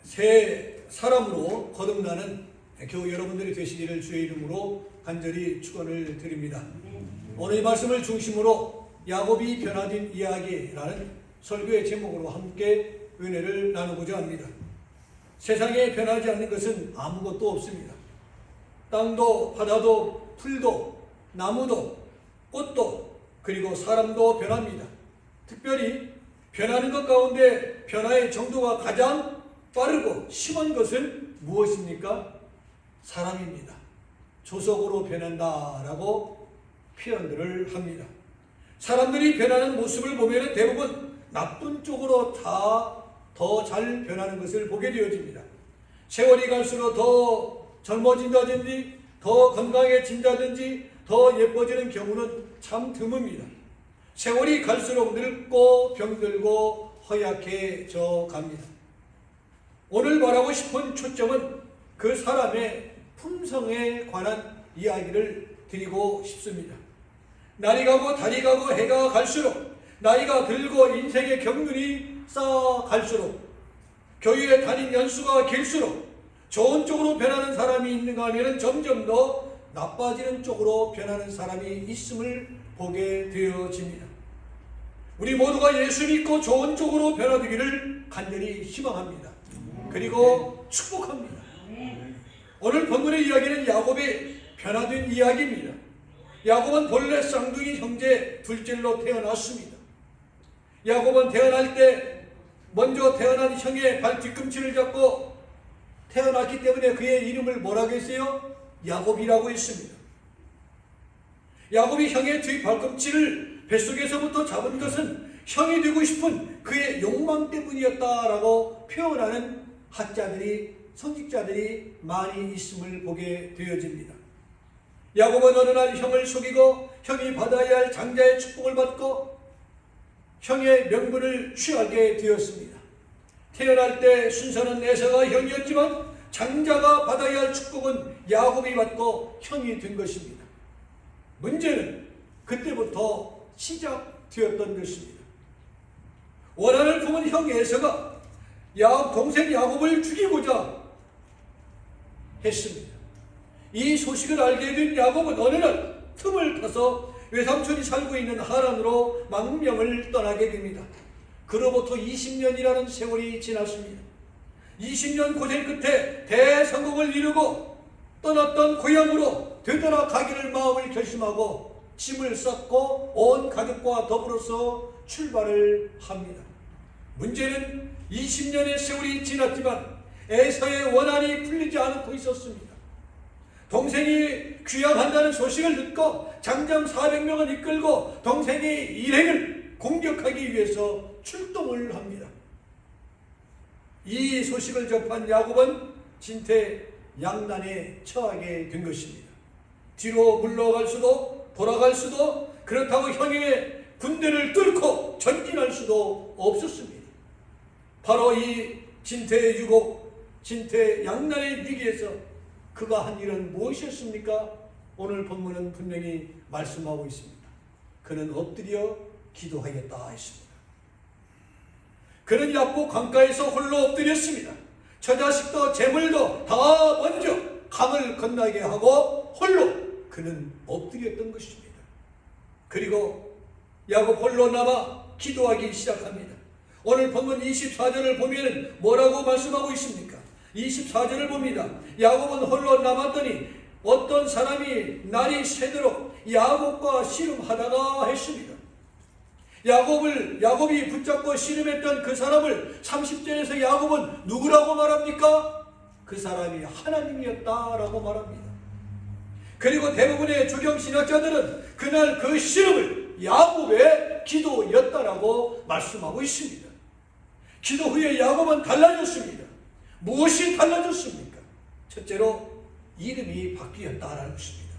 새 사람으로 거듭나는 교회 여러분들이 되시기를 주의 이름으로 간절히 축원을 드립니다. 오늘 이 말씀을 중심으로 야곱이 변화된 이야기라는 설교의 제목으로 함께 은혜를 나누고자 합니다. 세상에 변하지 않는 것은 아무것도 없습니다. 땅도 바다도 풀도 나무도 꽃도 그리고 사람도 변합니다. 특별히 변하는 것 가운데 변화의 정도가 가장 빠르고 심한 것은 무엇입니까? 사람입니다. 조석으로 변한다라고 표현들을 합니다. 사람들이 변하는 모습을 보면 대부분 나쁜 쪽으로 다 더 잘 변하는 것을 보게 되어집니다. 세월이 갈수록 더 젊어진다든지 더 건강해진다든지 더 예뻐지는 경우는 참 드뭅니다. 세월이 갈수록 늙고 병들고 허약해져 갑니다. 오늘 말하고 싶은 초점은 그 사람의 품성에 관한 이야기를 드리고 싶습니다. 날이 가고 달이 가고 해가 갈수록 나이가 들고 인생의 경륜이 쌓아갈수록 교회에 다닌 연수가 길수록 좋은 쪽으로 변하는 사람이 있는가 하면 점점 더 나빠지는 쪽으로 변하는 사람이 있음을 보게 되어집니다. 우리 모두가 예수 믿고 좋은 쪽으로 변화되기를 간절히 희망합니다. 그리고 축복합니다. 오늘 본문의 이야기는 야곱의 변화된 이야기입니다. 야곱은 본래 쌍둥이 형제 둘째로 태어났습니다. 야곱은 태어날 때 먼저 태어난 형의 발 뒤꿈치를 잡고 태어났기 때문에 그의 이름을 뭐라고 했어요? 야곱이라고 했습니다. 야곱이 형의 뒤 발꿈치를 뱃속에서부터 잡은 것은 형이 되고 싶은 그의 욕망 때문이었다라고 표현하는 학자들이 성직자들이 많이 있음을 보게 되어집니다. 야곱은 어느 날 형을 속이고 형이 받아야 할 장자의 축복을 받고 형의 명분을 취하게 되었습니다. 태어날 때 순서는 에서가 형이었지만 장자가 받아야 할 축복은 야곱이 받고 형이 된 것입니다. 문제는 그때부터 시작되었던 것입니다. 원한을 품은 형 에서가 동생 야곱을 죽이고자 했습니다. 이 소식을 알게 된 야곱은 어느 날 틈을 타서 외삼촌이 살고 있는 하란으로 망명을 떠나게 됩니다. 그로부터 20년이라는 세월이 지났습니다. 20년 고생 끝에 대성공을 이루고 떠났던 고향으로 되돌아가기를 마음을 결심하고 짐을 쌌고 온 가족과 더불어서 출발을 합니다. 문제는 20년의 세월이 지났지만 에서의 원한이 풀리지 않고 있었습니다. 동생이 귀향한다는 소식을 듣고 장정 400명을 이끌고 동생의 일행을 공격하기 위해서 출동을 합니다. 이 소식을 접한 야곱은 진퇴양난에 처하게 된 것입니다. 뒤로 물러갈 수도 돌아갈 수도 그렇다고 형의 군대를 뚫고 전진할 수도 없었습니다. 바로 이 진퇴양난의 위기에서 그가 한 일은 무엇이었습니까? 오늘 본문은 분명히 말씀하고 있습니다. 그는 엎드려 기도하겠다 했습니다. 그는 야복 강가에서 홀로 엎드렸습니다. 처자식도 재물도 다 먼저 강을 건너게 하고 홀로 그는 엎드렸던 것입니다. 그리고 야곱 홀로 남아 기도하기 시작합니다. 오늘 본문 24절을 보면 뭐라고 말씀하고 있습니까? 24절을 봅니다. 야곱은 홀로 남았더니 어떤 사람이 날이 새도록 야곱과 씨름하다가 했습니다. 야곱이 붙잡고 씨름했던 그 사람을 30절에서 야곱은 누구라고 말합니까? 그 사람이 하나님이었다라고 말합니다. 그리고 대부분의 주경신학자들은 그날 그 씨름을 야곱의 기도였다라고 말씀하고 있습니다. 기도 후에 야곱은 달라졌습니다. 무엇이 달라졌습니까? 첫째로 이름이 바뀌었다라는 것입니다.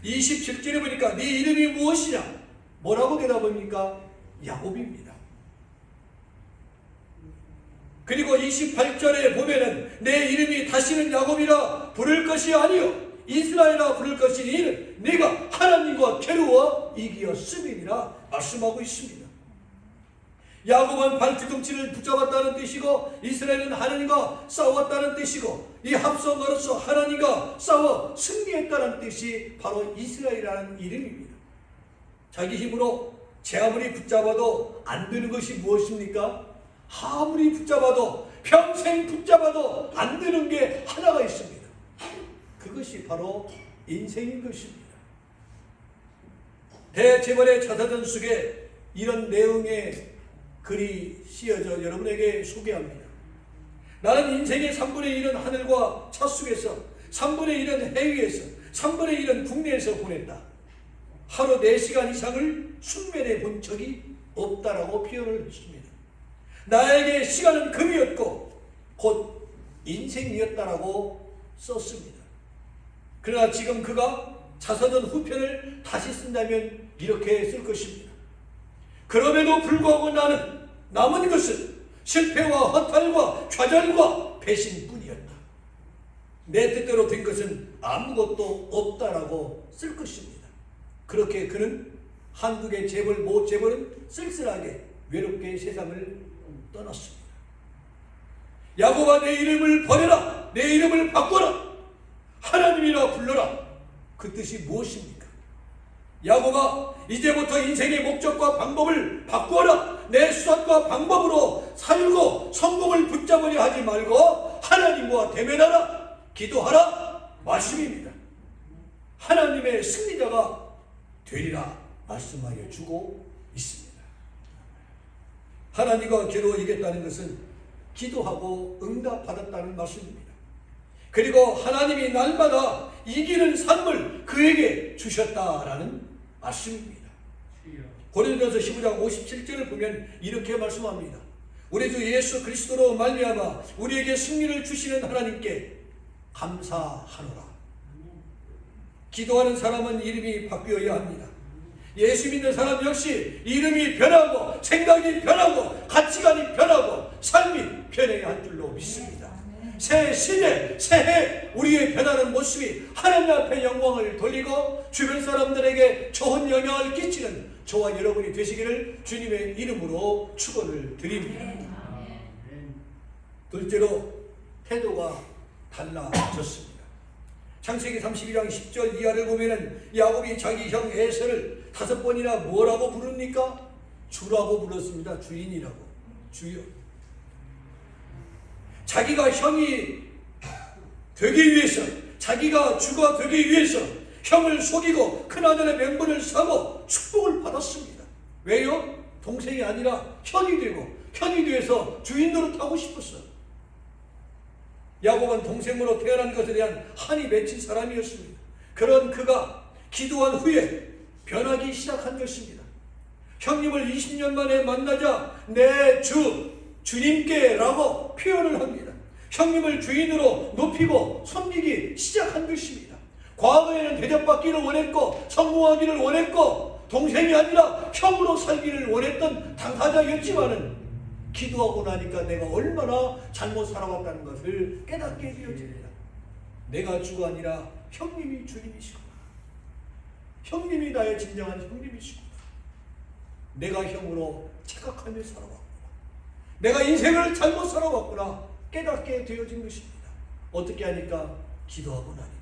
27절에 보니까 네 이름이 무엇이냐? 뭐라고 대답합니까? 야곱입니다. 그리고 28절에 보면은 내 이름이 다시는 야곱이라 부를 것이 아니요 이스라엘아 부를 것이니 이는 네가 하나님과 겨루어 이기었음이니라 말씀하고 있습니다. 야곱은 발뒤꿈치를 붙잡았다는 뜻이고 이스라엘은 하나님과 싸웠다는 뜻이고 이 합성어로서 하나님과 싸워 승리했다는 뜻이 바로 이스라엘이라는 이름입니다. 자기 힘으로 제 아무리 붙잡아도 안 되는 것이 무엇입니까? 아무리 붙잡아도 평생 붙잡아도 안 되는 게 하나가 있습니다. 그것이 바로 인생인 것입니다. 대재벌의 자서전 속에 이런 내용의 글이 씌어져 여러분에게 소개합니다. 나는 인생의 3분의 1은 하늘과 차 속에서 3분의 1은 해외에서 3분의 1은 국내에서 보냈다. 하루 4시간 이상을 숙면해 본 적이 없다라고 표현을 했습니다. 나에게 시간은 금이었고 곧 인생이었다라고 썼습니다. 그러나 지금 그가 자서전 후편을 다시 쓴다면 이렇게 쓸 것입니다. 그럼에도 불구하고 나는 남은 것은 실패와 허탈과 좌절과 배신뿐이었다. 내 뜻대로 된 것은 아무것도 없다라고 쓸 것입니다. 그렇게 그는 한국의 재벌 모 재벌은 쓸쓸하게 외롭게 세상을 떠났습니다. 야곱아, 내 이름을 버려라. 내 이름을 바꿔라. 하나님이라 불러라. 그 뜻이 무엇입니까? 야곱아, 이제부터 인생의 목적과 방법을 바꿔라. 내 수단과 방법으로 살고 성공을 붙잡으려 하지 말고 하나님과 대면하라. 기도하라. 말씀입니다. 하나님의 승리자가 되리라 말씀하여 주고 있습니다. 하나님과 기도 이겼다는 것은 기도하고 응답받았다는 말씀입니다. 그리고 하나님이 날마다 이기는 삶을 그에게 주셨다라는 말씀입니다. 고린도전서 15장 57절을 보면 이렇게 말씀합니다. 우리 주 예수 그리스도로 말미암아 우리에게 승리를 주시는 하나님께 감사하노라. 기도하는 사람은 이름이 바뀌어야 합니다. 예수 믿는 사람 역시 이름이 변하고 생각이 변하고 가치관이 변하고 삶이 변해야 할 줄로 믿습니다. 새 시대, 새해 우리의 변하는 모습이 하나님 앞에 영광을 돌리고 주변 사람들에게 좋은 영향을 끼치는 저와 여러분이 되시기를 주님의 이름으로 축원을 드립니다. 둘째로 태도가 달라졌습니다. 창세기 32장 10절 이하를 보면은 야곱이 자기 형 에서를 5번이나 뭐라고 부릅니까? 주라고 불렀습니다. 주인이라고. 주여. 자기가 형이 되기 위해서, 자기가 주가 되기 위해서 형을 속이고 큰아들의 명분을 사고 축복을 받았습니다. 왜요? 동생이 아니라 형이 되고 형이 돼서 주인 노릇하고 싶었어. 야곱은 동생으로 태어난 것에 대한 한이 맺힌 사람이었습니다. 그런 그가 기도한 후에 변하기 시작한 것입니다. 형님을 20년 만에 만나자 내 주님께 라고 표현을 합니다. 형님을 주인으로 높이고 섬기기 시작한 것입니다. 과거에는 대접받기를 원했고 성공하기를 원했고 동생이 아니라 형으로 살기를 원했던 당사자였지만은 기도하고 나니까 내가 얼마나 잘못 살아왔다는 것을 깨닫게 되어집니다. 내가 주가 아니라 형님이 주님이시구나. 형님이 나의 진정한 형님이시구나. 내가 형으로 착각하며 살아왔구나. 내가 인생을 잘못 살아왔구나 깨닫게 되어진 것입니다. 어떻게 하니까? 기도하고 나니까.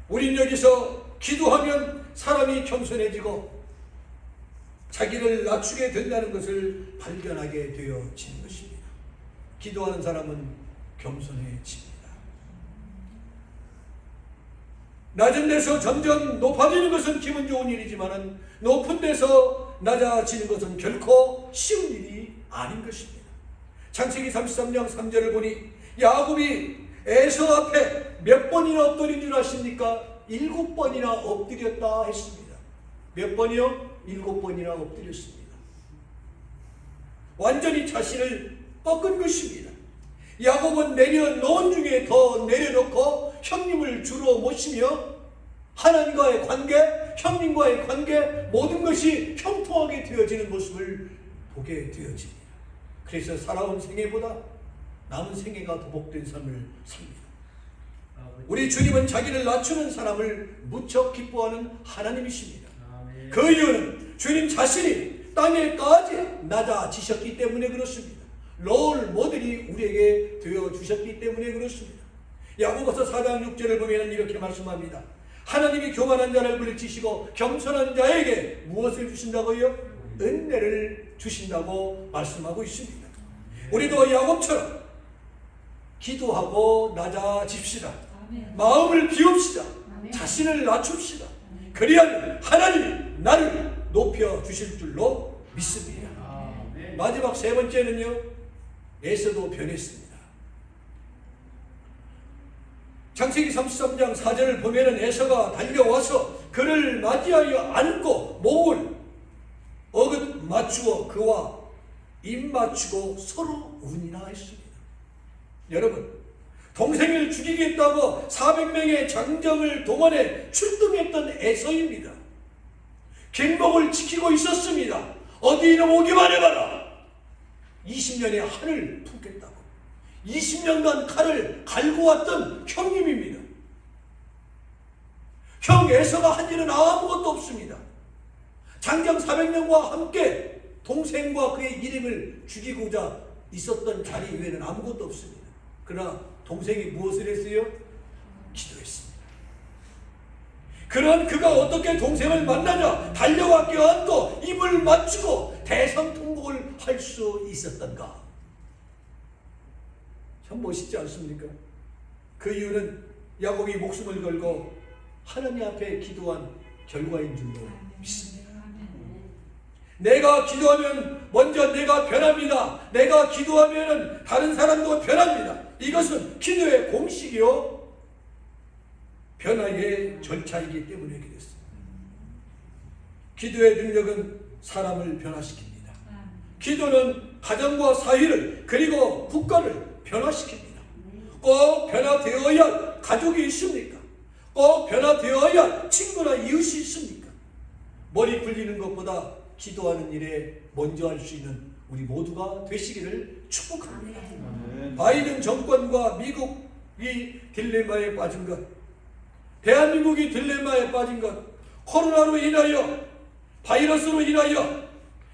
우린 여기서 기도하면 사람이 겸손해지고 자기를 낮추게 된다는 것을 발견하게 되어지는 것입니다. 기도하는 사람은 겸손해집니다. 낮은 데서 점점 높아지는 것은 기분 좋은 일이지만 높은 데서 낮아지는 것은 결코 쉬운 일이 아닌 것입니다. 창세기 33장 3절을 보니 야곱이 에서 앞에 몇 번이나 엎드린 줄 아십니까? 7번이나 엎드렸다 했습니다. 몇 번이요? 7번이나 엎드렸습니다. 완전히 자신을 꺾은 것입니다. 야곱은 내려놓은 중에 더 내려놓고 형님을 주로 모시며 하나님과의 관계, 형님과의 관계 모든 것이 형통하게 되어지는 모습을 보게 되어집니다. 그래서 살아온 생애보다 남은 생애가 더 복된 삶을 삽니다. 우리 주님은 자기를 낮추는 사람을 무척 기뻐하는 하나님이십니다. 그 이유는 주님 자신이 땅에까지 낮아지셨기 때문에 그렇습니다. 롤 모델이 우리에게 되어주셨기 때문에 그렇습니다. 야고보서 4장 6절을 보면 이렇게 말씀합니다. 하나님이 교만한 자를 물리치시고 겸손한 자에게 무엇을 주신다고요? 은혜를 주신다고 말씀하고 있습니다. 우리도 야곱처럼 기도하고 낮아집시다. 마음을 비웁시다. 자신을 낮춥시다. 그리하면 하나님이 나를 높여주실 줄로 믿습니다. 마지막 세 번째는요, 에서도 변했습니다. 창세기 33장 4절을 보면은 에서가 달려와서 그를 맞이하여 안고 목을 어긋 맞추어 그와 입 맞추고 서로 운이나 했습니다. 여러분, 동생을 죽이겠다고 400명의 장정을 동원해 출동했던 에서입니다. 길목을 지키고 있었습니다. 어디 이놈 오기만 해봐라. 20년의 한을 품겠다고 20년간 칼을 갈고 왔던 형님입니다. 형 에서가 한 일은 아무것도 없습니다. 장정 400명과 함께 동생과 그의 일행을 죽이고자 있었던 자리 외에는 아무것도 없습니다. 그러나 동생이 무엇을 했어요? 기도했습니다. 그런 그가 어떻게 동생을 만나냐? 달려와 껴안고 입을 맞추고 대성통곡을 할 수 있었던가? 참 멋있지 않습니까? 그 이유는 야곱이 목숨을 걸고 하나님 앞에 기도한 결과인 줄로 믿습니다. 내가 기도하면 먼저 내가 변합니다. 내가 기도하면 다른 사람도 변합니다. 이것은 기도의 공식이요 변화의 절차이기 때문에 그랬습니다. 기도의 능력은 사람을 변화시킵니다. 기도는 가정과 사회를 그리고 국가를 변화시킵니다. 꼭 변화되어야 가족이 있습니까? 꼭 변화되어야 친구나 이웃이 있습니까? 머리 굴리는 것보다 기도하는 일에 먼저 할 수 있는 우리 모두가 되시기를 축복합니다. 바이든 정권과 미국이 딜레마에 빠진 것, 대한민국이 딜레마에 빠진 것, 코로나로 인하여 바이러스로 인하여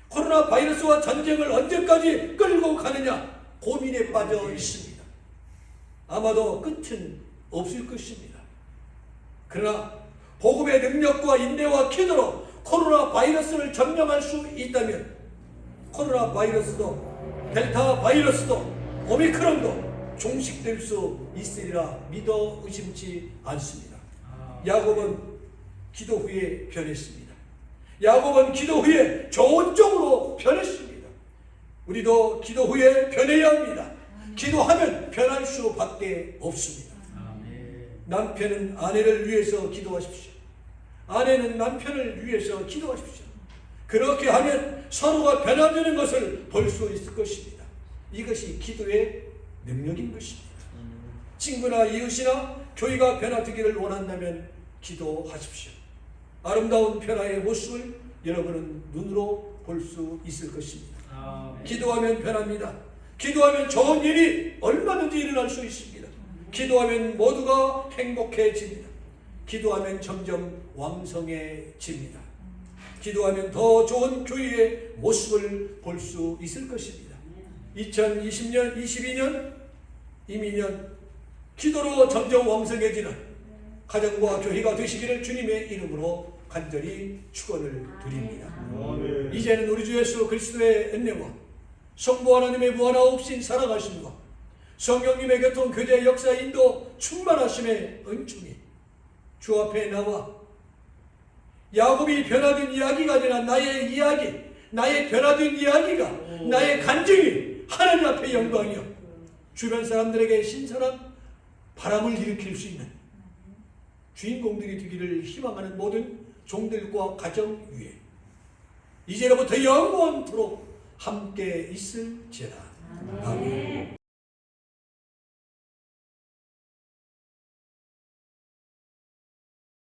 코로나 바이러스와 전쟁을 언제까지 끌고 가느냐 고민에 빠져 있습니다. 아마도 끝은 없을 것입니다. 그러나 복음의 능력과 인내와 기도로 코로나 바이러스를 점령할 수 있다면 코로나 바이러스도 델타 바이러스도 오미크론도 종식될 수 있으리라 믿어 의심치 않습니다. 야곱은 기도 후에 변했습니다. 야곱은 기도 후에 좋은 쪽으로 변했습니다. 우리도 기도 후에 변해야 합니다. 기도하면 변할 수밖에 없습니다. 남편은 아내를 위해서 기도하십시오. 아내는 남편을 위해서 기도하십시오. 그렇게 하면 서로가 변화되는 것을 볼 수 있을 것입니다. 이것이 기도의 능력인 것입니다. 친구나 이웃이나 교회가 변화되기를 원한다면 기도하십시오. 아름다운 변화의 모습을 여러분은 눈으로 볼 수 있을 것입니다. 기도하면 변합니다. 기도하면 좋은 일이 얼마든지 일어날 수 있습니다. 기도하면 모두가 행복해집니다. 기도하면 점점 왕성해집니다. 기도하면 더 좋은 교회의 모습을 볼 수 있을 것입니다. 2020년, 22년, 이민년 기도로 점점 왕성해지는 가정과 교회가 되시기를 주님의 이름으로 간절히 축원을 드립니다. 이제는 우리 주 예수 그리스도의 은혜와 성부 하나님의 무한하옵신 살아가심과 성령님의 교통 교제 역사 인도 충만하심의 은총이 주 앞에 나와 야곱이 변화된 이야기가 아니라 나의 이야기, 나의 변화된 이야기가 나의 간증이 하나님 앞에 영광이요 주변 사람들에게 신선한 바람을 일으킬 수 있는 주인공들이 되기를 희망하는 모든 종들과 가정 위에 이제로부터 영원토록 함께 있을지라. 아멘.